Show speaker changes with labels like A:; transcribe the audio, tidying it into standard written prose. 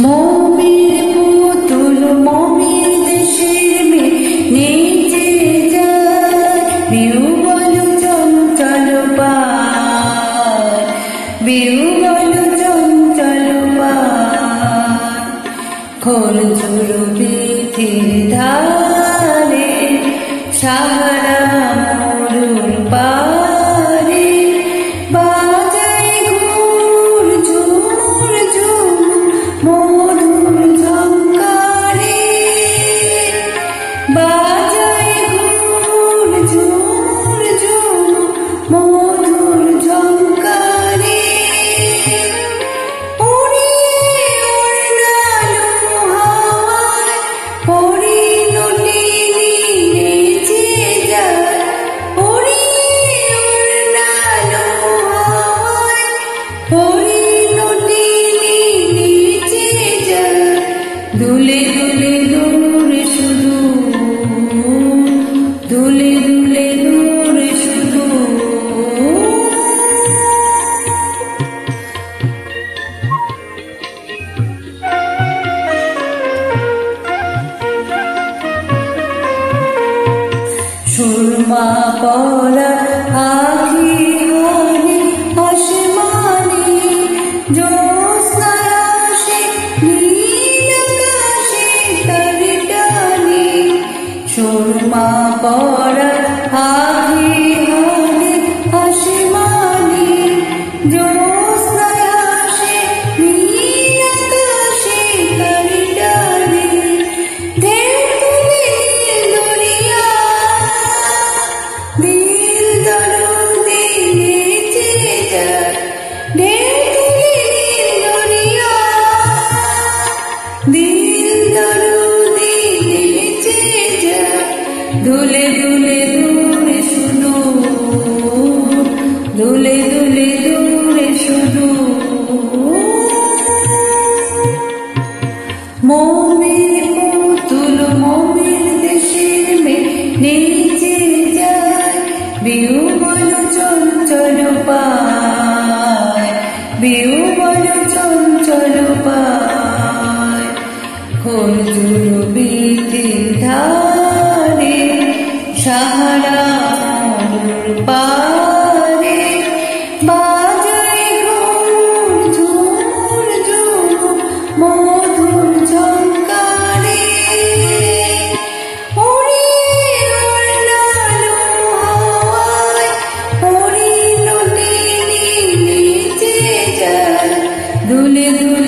A: মমির পুতুল মমির দেশের মেয়ে নেচে যায় বিউবল চঞ্চল পায় বিউবল চঞ্চল পায় খোলচুর বীথির ধারে সাহারা মরুর পারে বাজায় ঘুর ঝুর ঝুর মরুর ঝংকারে বাজায় ঘুর ঝুর ঝুর মধুর ঝংকারে দুলে দুলে দূরে শুধু দুলে দুলে দূরে শুধু সুরমা পলা আখি হানি আসমানি জ্যোৎস্নায় আসে সুরমা পরা আখি হানি আসমানি জ্যোৎস্নায় আসে নীল আকাশে তারি টানি ঢেউ তুলে দরিয়া দিল দরুদে নেচে যায় ঢেউ তুলে দরিয়া দিল দরুদে নেচে যায় দুলে দুলে দূরে শুধু দুলে দুলে দূরে শুধু মমির পুতুল মমির দেশের মেয়ে নেচে যায় বিউবল চঞ্চল পায় বিউবল চঞ্চল পায় খোলচুর বীথির ধারে সাহারা মরুর পারে বাজায় ঘুর ঝুর ঝুর মধুর ঝংকারে উড়িয়ে উড়ালো হাওয়ায় হরিণ টেনে নেচে যায় দুলে দুলে